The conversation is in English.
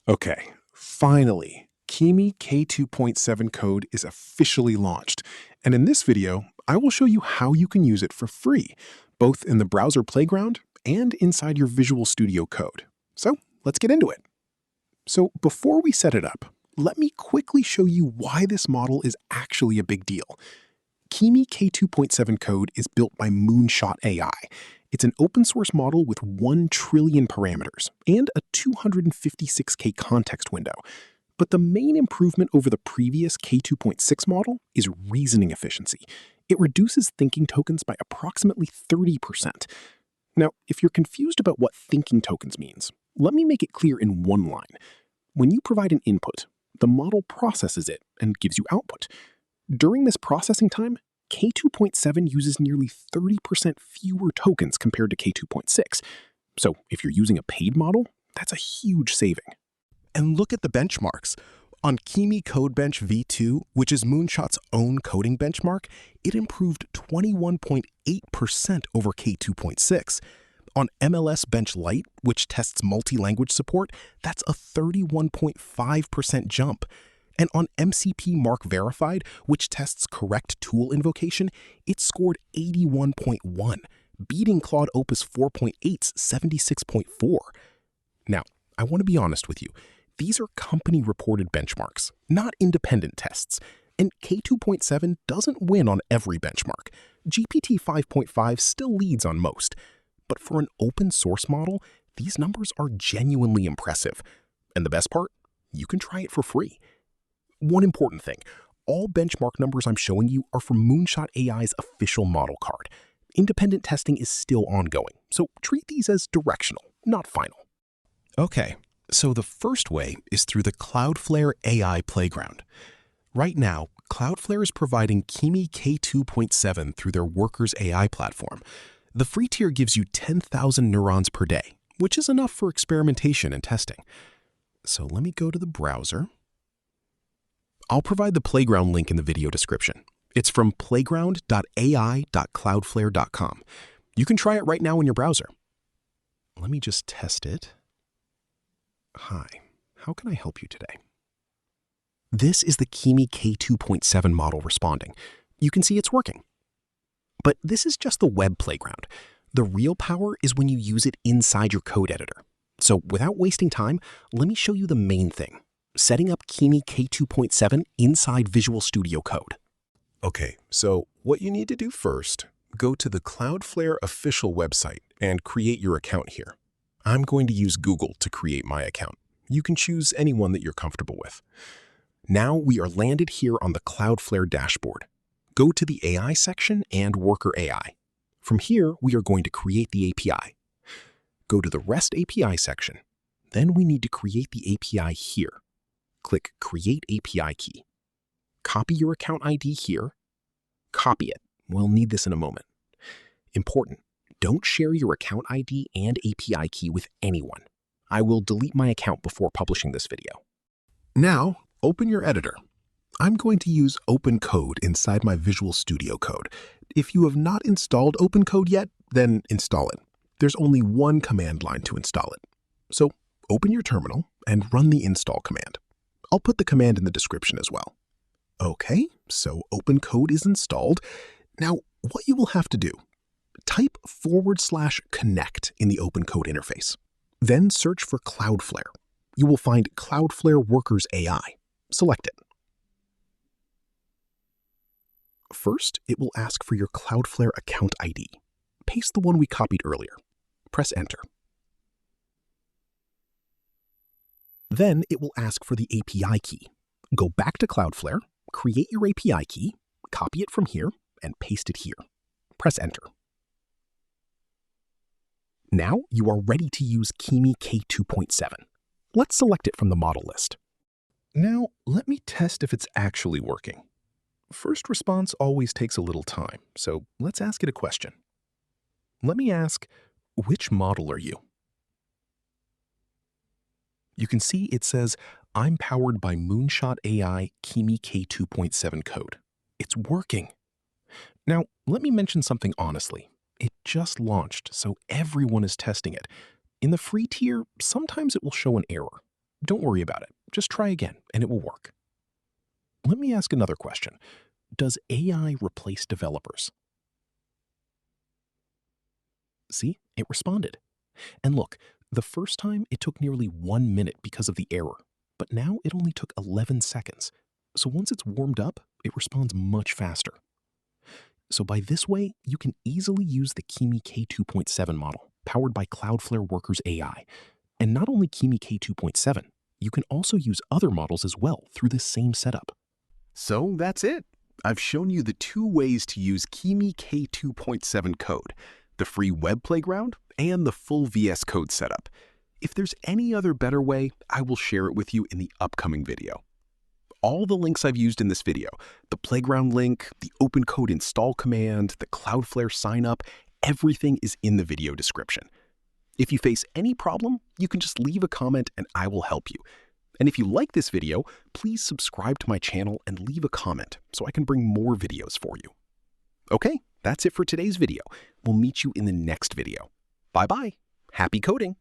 Okay, finally, Kimi K2.7 Code is officially launched. And in this video, I will show you how you can use it for free, both in the browser playground and inside your Visual Studio Code. So let's get into it. So before we set it up, let me quickly show you why this model is actually a big deal. Kimi K2.7 Code is built by Moonshot AI. It's an open source model with 1 trillion parameters and a 256K context window. But the main improvement over the previous K2.6 model is reasoning efficiency. It reduces thinking tokens by approximately 30%. Now, if you're confused about what thinking tokens means, let me make it clear in one line. When you provide an input, the model processes it and gives you output. During this processing time, K2.7 uses nearly 30% fewer tokens compared to K2.6. So if you're using a paid model, that's a huge saving. And look at the benchmarks. On Kimi CodeBench v2, which is Moonshot's own coding benchmark, it improved 21.8% over K2.6. On MLS Bench Lite, which tests multi-language support, that's a 31.5% jump. And on MCP Mark Verified, which tests correct tool invocation, it scored 81.1, beating Claude Opus 4.8's 76.4. Now, I want to be honest with you. These are company-reported benchmarks, not independent tests. And K2.7 doesn't win on every benchmark. GPT 5.5 still leads on most. But for an open source model, these numbers are genuinely impressive. And the best part? You can try it for free. One important thing, all benchmark numbers I'm showing you are from Moonshot AI's official model card. Independent testing is still ongoing, so treat these as directional, not final. Okay, so the first way is through the Cloudflare AI Playground. Right now, Cloudflare is providing Kimi K2.7 through their Workers AI platform. The free tier gives you 10,000 neurons per day, which is enough for experimentation and testing. So let me go to the browser. I'll provide the playground link in the video description. It's from playground.ai.cloudflare.com. You can try it right now in your browser. Let me just test it. Hi, how can I help you today? This is the Kimi K2.7 model responding. You can see it's working. But this is just the web playground. The real power is when you use it inside your code editor. So without wasting time, let me show you the main thing. Setting up Kimi K2.7 inside Visual Studio Code. Okay, so what you need to do first, go to the Cloudflare official website and create your account here. I'm going to use Google to create my account. You can choose anyone that you're comfortable with. Now we are landed here on the Cloudflare dashboard. Go to the AI section and Worker AI. From here, we are going to create the API. Go to the REST API section. Then we need to create the API here. Click Create API Key. Copy your account ID here. Copy it. We'll need this in a moment. Important, don't share your account ID and API key with anyone. I will delete my account before publishing this video. Now, open your editor. I'm going to use OpenCode inside my Visual Studio Code. If you have not installed OpenCode yet, then install it. There's only one command line to install it. So open your terminal and run the install command. I'll put the command in the description as well. Okay, so OpenCode is installed. Now, what you will have to do, type /connect in the OpenCode interface. Then search for Cloudflare. You will find Cloudflare Workers AI. Select it. First, it will ask for your Cloudflare account ID. Paste the one we copied earlier. Press Enter. Then it will ask for the API key. Go back to Cloudflare, create your API key, copy it from here, and paste it here. Press Enter. Now you are ready to use Kimi K2.7. Let's select it from the model list. Now let me test if it's actually working. First response always takes a little time, so let's ask it a question. Let me ask, which model are you? You can see it says, I'm powered by Moonshot AI Kimi K2.7 Code. It's working. Now, let me mention something honestly. It just launched, so everyone is testing it. In the free tier, sometimes it will show an error. Don't worry about it. Just try again, and it will work. Let me ask another question. Does AI replace developers? See, it responded. And look, the first time it took nearly 1 minute because of the error, but now it only took 11 seconds. So once it's warmed up, it responds much faster. So by this way, you can easily use the Kimi K2.7 model, powered by Cloudflare Workers AI. And not only Kimi K2.7, you can also use other models as well through this same setup. So that's it. I've shown you the 2 ways to use Kimi K2.7 Code, the free web playground and the full VS Code setup. If there's any other better way, I will share it with you in the upcoming video. All the links I've used in this video, the playground link, the OpenCode install command, the Cloudflare sign up, everything is in the video description. If you face any problem, you can just leave a comment and I will help you. And if you like this video, please subscribe to my channel and leave a comment so I can bring more videos for you. Okay, that's it for today's video. We'll meet you in the next video. Bye-bye. Happy coding.